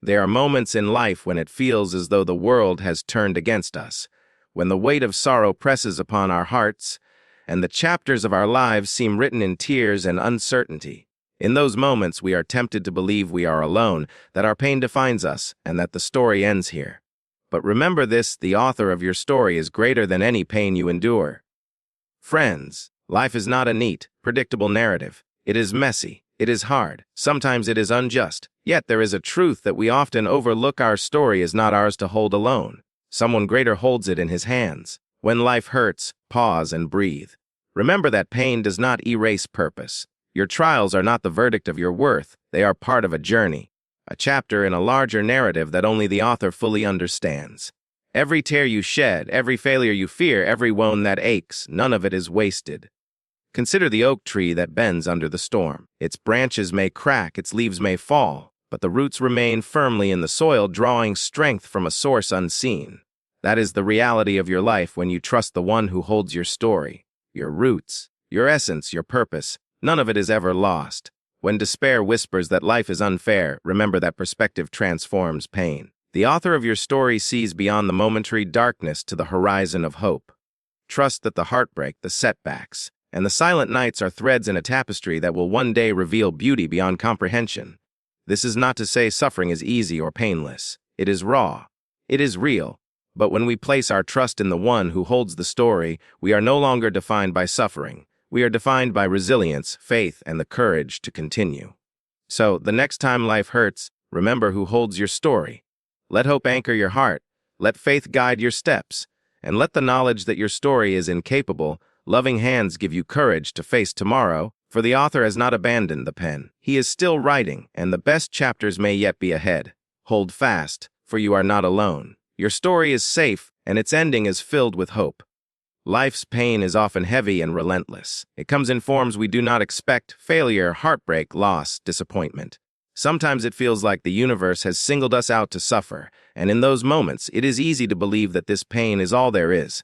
There are moments in life when it feels as though the world has turned against us, when the weight of sorrow presses upon our hearts, and the chapters of our lives seem written in tears and uncertainty. In those moments, we are tempted to believe we are alone, that our pain defines us, and that the story ends here. But remember this: the author of your story is greater than any pain you endure. Friends, life is not a neat, predictable narrative. It is messy. It is hard. Sometimes it is unjust. Yet there is a truth that we often overlook: our story is not ours to hold alone. Someone greater holds it in his hands. When life hurts, pause and breathe. Remember that pain does not erase purpose. Your trials are not the verdict of your worth. They are part of a journey, a chapter in a larger narrative that only the author fully understands. Every tear you shed, every failure you fear, every wound that aches, none of it is wasted. Consider the oak tree that bends under the storm. Its branches may crack, its leaves may fall, but the roots remain firmly in the soil, drawing strength from a source unseen. That is the reality of your life when you trust the one who holds your story, your roots, your essence, your purpose. None of it is ever lost. When despair whispers that life is unfair, remember that perspective transforms pain. The author of your story sees beyond the momentary darkness to the horizon of hope. Trust that the heartbreak, the setbacks, and the silent nights are threads in a tapestry that will one day reveal beauty beyond comprehension. This is not to say suffering is easy or painless. It is raw. It is real. But when we place our trust in the one who holds the story, we are no longer defined by suffering. We are defined by resilience, faith, and the courage to continue. So, the next time life hurts, remember who holds your story. Let hope anchor your heart. Let faith guide your steps. And let the knowledge that your story is incapable, loving hands give you courage to face tomorrow, for the author has not abandoned the pen. He is still writing, and the best chapters may yet be ahead. Hold fast, for you are not alone. Your story is safe, and its ending is filled with hope. Life's pain is often heavy and relentless. It comes in forms we do not expect: failure, heartbreak, loss, disappointment. Sometimes it feels like the universe has singled us out to suffer, and in those moments, it is easy to believe that this pain is all there is.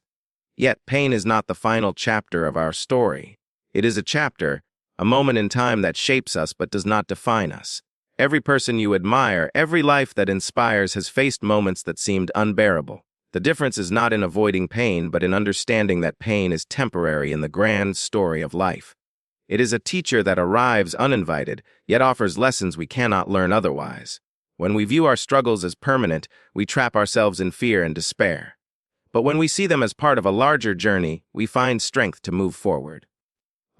Yet, pain is not the final chapter of our story. It is a chapter, a moment in time that shapes us but does not define us. Every person you admire, every life that inspires has faced moments that seemed unbearable. The difference is not in avoiding pain, but in understanding that pain is temporary in the grand story of life. It is a teacher that arrives uninvited, yet offers lessons we cannot learn otherwise. When we view our struggles as permanent, we trap ourselves in fear and despair. But when we see them as part of a larger journey, we find strength to move forward.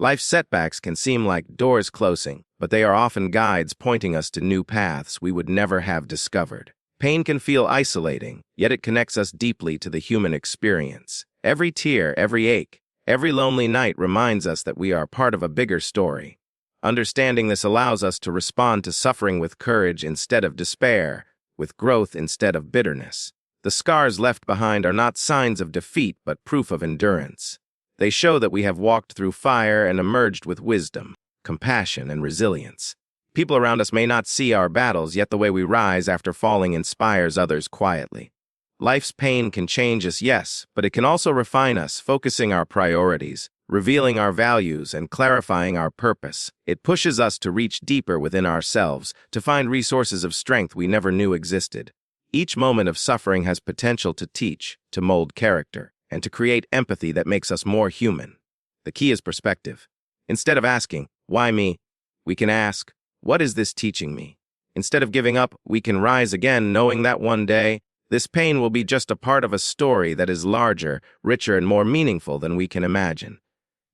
Life's setbacks can seem like doors closing, but they are often guides pointing us to new paths we would never have discovered. Pain can feel isolating, yet it connects us deeply to the human experience. Every tear, every ache, every lonely night reminds us that we are part of a bigger story. Understanding this allows us to respond to suffering with courage instead of despair, with growth instead of bitterness. The scars left behind are not signs of defeat, but proof of endurance. They show that we have walked through fire and emerged with wisdom, compassion, and resilience. People around us may not see our battles, yet the way we rise after falling inspires others quietly. Life's pain can change us, yes, but it can also refine us, focusing our priorities, revealing our values, and clarifying our purpose. It pushes us to reach deeper within ourselves, to find resources of strength we never knew existed. Each moment of suffering has potential to teach, to mold character, and to create empathy that makes us more human. The key is perspective. Instead of asking, "Why me?" we can ask, "What is this teaching me?" Instead of giving up, we can rise again, knowing that one day, this pain will be just a part of a story that is larger, richer, and more meaningful than we can imagine.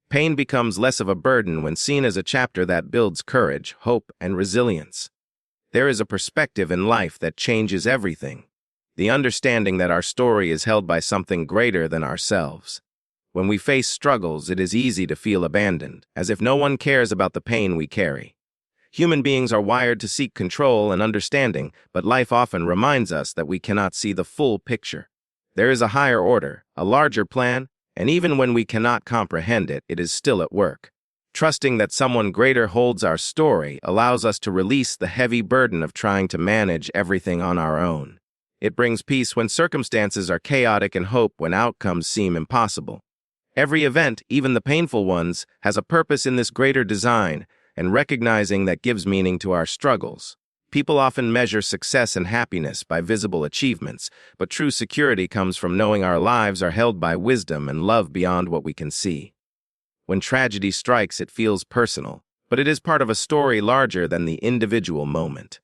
Pain becomes less of a burden when seen as a chapter that builds courage, hope, and resilience. There is a perspective in life that changes everything. The understanding that our story is held by something greater than ourselves. When we face struggles, it is easy to feel abandoned, as if no one cares about the pain we carry. Human beings are wired to seek control and understanding, but life often reminds us that we cannot see the full picture. There is a higher order, a larger plan, and even when we cannot comprehend it, it is still at work. Trusting that someone greater holds our story allows us to release the heavy burden of trying to manage everything on our own. It brings peace when circumstances are chaotic and hope when outcomes seem impossible. Every event, even the painful ones, has a purpose in this greater design, and recognizing that gives meaning to our struggles. People often measure success and happiness by visible achievements, but true security comes from knowing our lives are held by wisdom and love beyond what we can see. When tragedy strikes, it feels personal, but it is part of a story larger than the individual moment.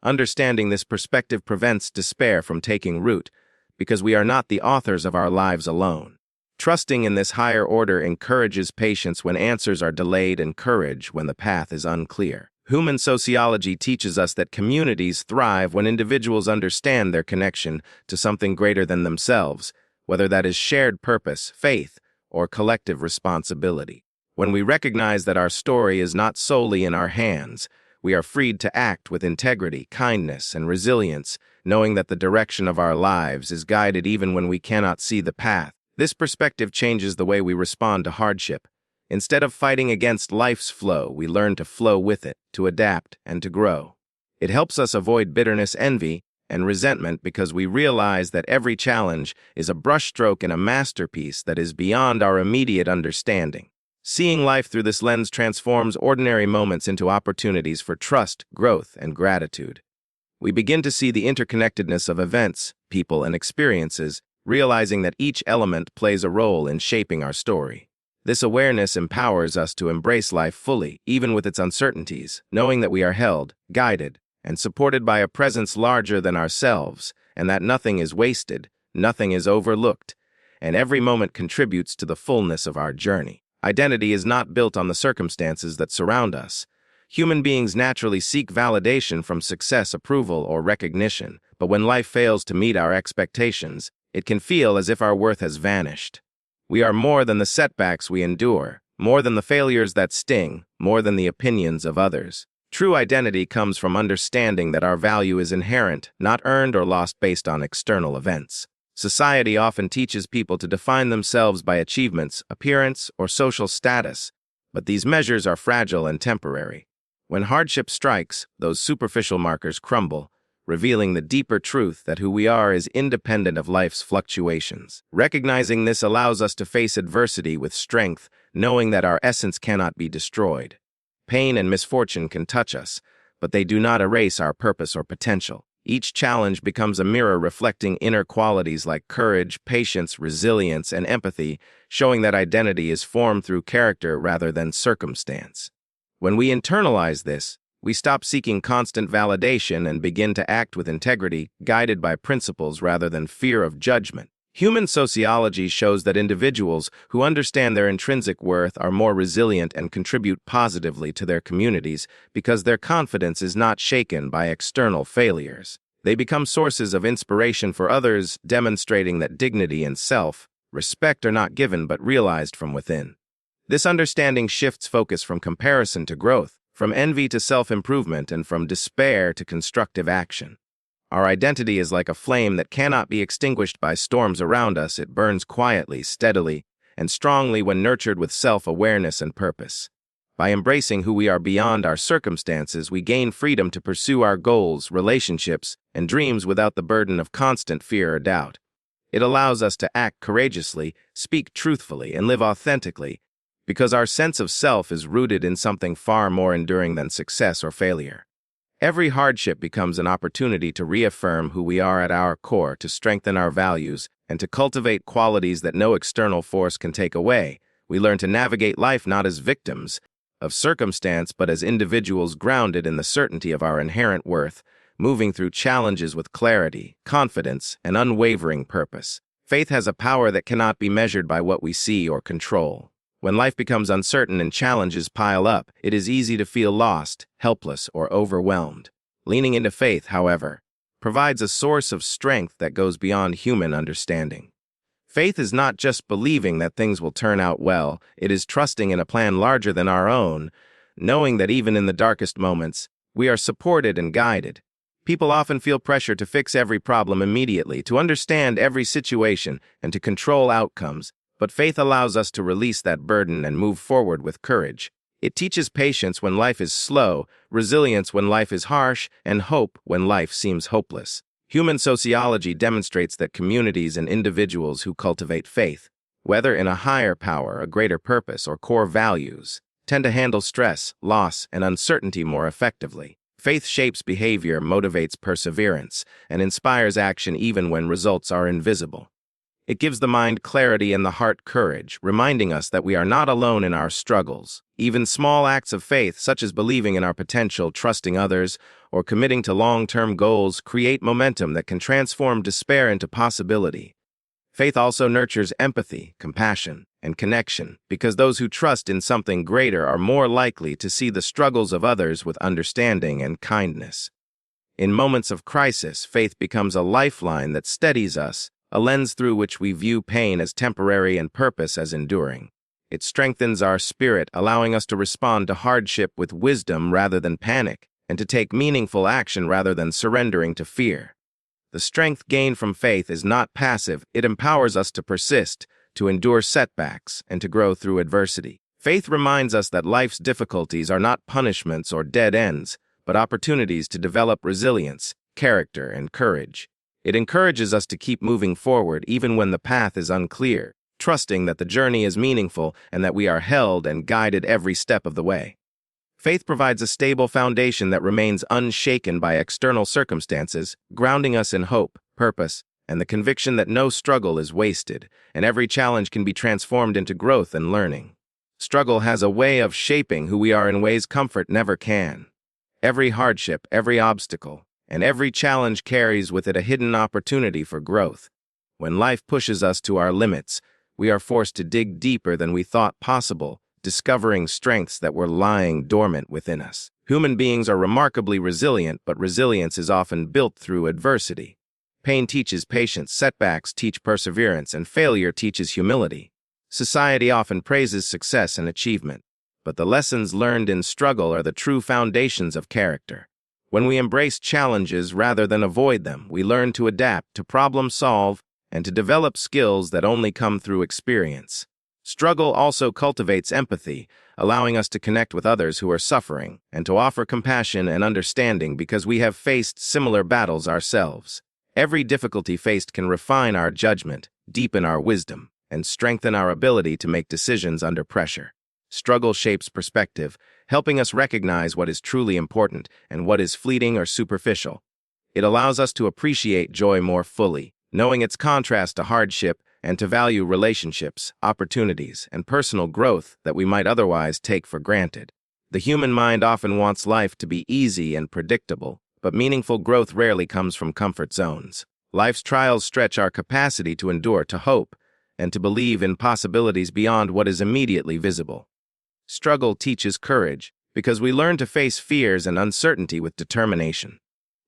Understanding this perspective prevents despair from taking root, because we are not the authors of our lives alone. Trusting in this higher order encourages patience when answers are delayed and courage when the path is unclear. Human sociology teaches us that communities thrive when individuals understand their connection to something greater than themselves, whether that is shared purpose, faith, or collective responsibility. When we recognize that our story is not solely in our hands, we are freed to act with integrity, kindness, and resilience, knowing that the direction of our lives is guided even when we cannot see the path. This perspective changes the way we respond to hardship. Instead of fighting against life's flow, we learn to flow with it, to adapt, and to grow. It helps us avoid bitterness, envy, and resentment because we realize that every challenge is a brushstroke in a masterpiece that is beyond our immediate understanding. Seeing life through this lens transforms ordinary moments into opportunities for trust, growth, and gratitude. We begin to see the interconnectedness of events, people, and experiences, realizing that each element plays a role in shaping our story. This awareness empowers us to embrace life fully, even with its uncertainties, knowing that we are held, guided, and supported by a presence larger than ourselves, and that nothing is wasted, nothing is overlooked, and every moment contributes to the fullness of our journey. Identity is not built on the circumstances that surround us. Human beings naturally seek validation from success, approval, or recognition, but when life fails to meet our expectations, it can feel as if our worth has vanished. We are more than the setbacks we endure, more than the failures that sting, more than the opinions of others. True identity comes from understanding that our value is inherent, not earned or lost based on external events. Society often teaches people to define themselves by achievements, appearance, or social status, but these measures are fragile and temporary. When hardship strikes, those superficial markers crumble, revealing the deeper truth that who we are is independent of life's fluctuations. Recognizing this allows us to face adversity with strength, knowing that our essence cannot be destroyed. Pain and misfortune can touch us, but they do not erase our purpose or potential. Each challenge becomes a mirror reflecting inner qualities like courage, patience, resilience, and empathy, showing that identity is formed through character rather than circumstance. When we internalize this, we stop seeking constant validation and begin to act with integrity, guided by principles rather than fear of judgment. Human sociology shows that individuals who understand their intrinsic worth are more resilient and contribute positively to their communities because their confidence is not shaken by external failures. They become sources of inspiration for others, demonstrating that dignity and self-respect are not given but realized from within. This understanding shifts focus from comparison to growth, from envy to self-improvement, and from despair to constructive action. Our identity is like a flame that cannot be extinguished by storms around us. It burns quietly, steadily, and strongly when nurtured with self-awareness and purpose. By embracing who we are beyond our circumstances, we gain freedom to pursue our goals, relationships, and dreams without the burden of constant fear or doubt. It allows us to act courageously, speak truthfully, and live authentically, because our sense of self is rooted in something far more enduring than success or failure. Every hardship becomes an opportunity to reaffirm who we are at our core, to strengthen our values, and to cultivate qualities that no external force can take away. We learn to navigate life not as victims of circumstance, but as individuals grounded in the certainty of our inherent worth, moving through challenges with clarity, confidence, and unwavering purpose. Faith has a power that cannot be measured by what we see or control. When life becomes uncertain and challenges pile up, it is easy to feel lost, helpless, or overwhelmed. Leaning into faith, however, provides a source of strength that goes beyond human understanding. Faith is not just believing that things will turn out well, it is trusting in a plan larger than our own, knowing that even in the darkest moments, we are supported and guided. People often feel pressure to fix every problem immediately, to understand every situation, and to control outcomes. But faith allows us to release that burden and move forward with courage. It teaches patience when life is slow, resilience when life is harsh, and hope when life seems hopeless. Human sociology demonstrates that communities and individuals who cultivate faith, whether in a higher power, a greater purpose, or core values, tend to handle stress, loss, and uncertainty more effectively. Faith shapes behavior, motivates perseverance, and inspires action even when results are invisible. It gives the mind clarity and the heart courage, reminding us that we are not alone in our struggles. Even small acts of faith, such as believing in our potential, trusting others, or committing to long-term goals, create momentum that can transform despair into possibility. Faith also nurtures empathy, compassion, and connection, because those who trust in something greater are more likely to see the struggles of others with understanding and kindness. In moments of crisis, faith becomes a lifeline that steadies us, a lens through which we view pain as temporary and purpose as enduring. It strengthens our spirit, allowing us to respond to hardship with wisdom rather than panic, and to take meaningful action rather than surrendering to fear. The strength gained from faith is not passive. It empowers us to persist, to endure setbacks, and to grow through adversity. Faith reminds us that life's difficulties are not punishments or dead ends, but opportunities to develop resilience, character, and courage. It encourages us to keep moving forward even when the path is unclear, trusting that the journey is meaningful and that we are held and guided every step of the way. Faith provides a stable foundation that remains unshaken by external circumstances, grounding us in hope, purpose, and the conviction that no struggle is wasted, and every challenge can be transformed into growth and learning. Struggle has a way of shaping who we are in ways comfort never can. Every hardship, every obstacle, and every challenge carries with it a hidden opportunity for growth. When life pushes us to our limits, we are forced to dig deeper than we thought possible, discovering strengths that were lying dormant within us. Human beings are remarkably resilient, but resilience is often built through adversity. Pain teaches patience, setbacks teach perseverance, and failure teaches humility. Society often praises success and achievement, but the lessons learned in struggle are the true foundations of character. When we embrace challenges rather than avoid them, we learn to adapt, to problem solve, and to develop skills that only come through experience. Struggle also cultivates empathy, allowing us to connect with others who are suffering and to offer compassion and understanding because we have faced similar battles ourselves. Every difficulty faced can refine our judgment, deepen our wisdom, and strengthen our ability to make decisions under pressure. Struggle shapes perspective, helping us recognize what is truly important and what is fleeting or superficial. It allows us to appreciate joy more fully, knowing its contrast to hardship, and to value relationships, opportunities, and personal growth that we might otherwise take for granted. The human mind often wants life to be easy and predictable, but meaningful growth rarely comes from comfort zones. Life's trials stretch our capacity to endure, to hope, and to believe in possibilities beyond what is immediately visible. Struggle teaches courage because we learn to face fears and uncertainty with determination.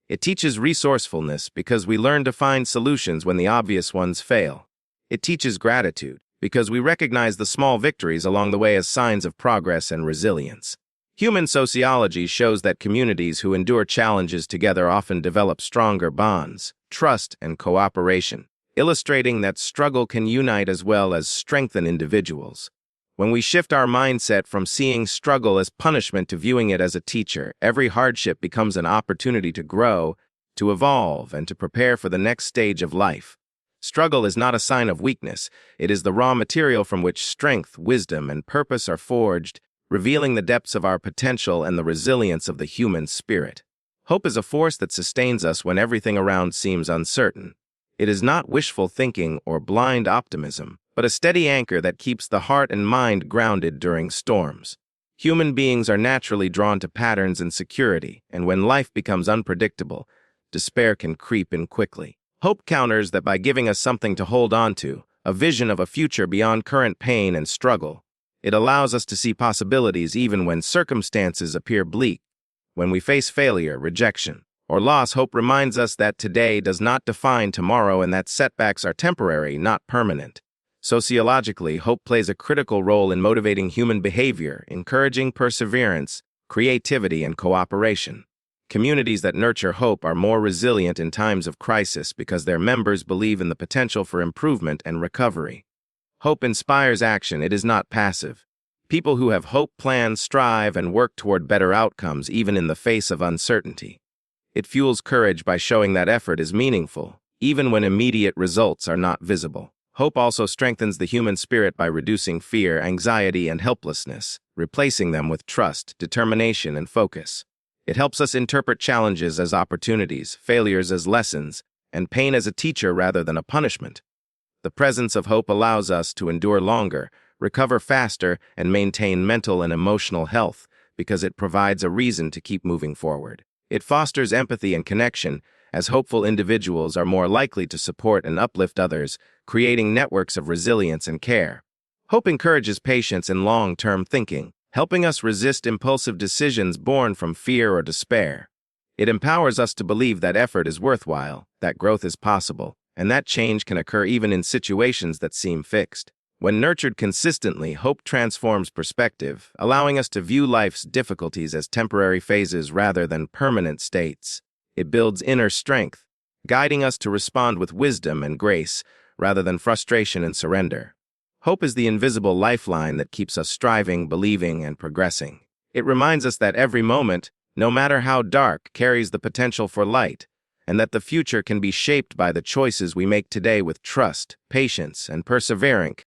It teaches resourcefulness because we learn to find solutions when the obvious ones fail. It teaches gratitude because we recognize the small victories along the way as signs of progress and resilience. Human sociology shows that communities who endure challenges together often develop stronger bonds, trust, and cooperation, illustrating that struggle can unite as well as strengthen individuals. When we shift our mindset from seeing struggle as punishment to viewing it as a teacher, every hardship becomes an opportunity to grow, to evolve, and to prepare for the next stage of life. Struggle is not a sign of weakness. It is the raw material from which strength, wisdom, and purpose are forged, revealing the depths of our potential and the resilience of the human spirit. Hope is a force that sustains us when everything around seems uncertain. It is not wishful thinking or blind optimism, but a steady anchor that keeps the heart and mind grounded during storms. Human beings are naturally drawn to patterns and security, and when life becomes unpredictable, despair can creep in quickly. Hope counters that by giving us something to hold on to, a vision of a future beyond current pain and struggle. It allows us to see possibilities even when circumstances appear bleak. When we face failure, rejection, or loss, hope reminds us that today does not define tomorrow and that setbacks are temporary, not permanent. Sociologically, hope plays a critical role in motivating human behavior, encouraging perseverance, creativity, and cooperation. Communities that nurture hope are more resilient in times of crisis because their members believe in the potential for improvement and recovery. Hope inspires action. It is not passive. People who have hope plan, strive, and work toward better outcomes even in the face of uncertainty. It fuels courage by showing that effort is meaningful, even when immediate results are not visible. Hope also strengthens the human spirit by reducing fear, anxiety, and helplessness, replacing them with trust, determination, and focus. It helps us interpret challenges as opportunities, failures as lessons, and pain as a teacher rather than a punishment. The presence of hope allows us to endure longer, recover faster, and maintain mental and emotional health because it provides a reason to keep moving forward. It fosters empathy and connection, as hopeful individuals are more likely to support and uplift others, creating networks of resilience and care. Hope encourages patience and long-term thinking, helping us resist impulsive decisions born from fear or despair. It empowers us to believe that effort is worthwhile, that growth is possible, and that change can occur even in situations that seem fixed. When nurtured consistently, hope transforms perspective, allowing us to view life's difficulties as temporary phases rather than permanent states. It builds inner strength, guiding us to respond with wisdom and grace rather than frustration and surrender. Hope is the invisible lifeline that keeps us striving, believing, and progressing. It reminds us that every moment, no matter how dark, carries the potential for light, and that the future can be shaped by the choices we make today with trust, patience, and perseverance.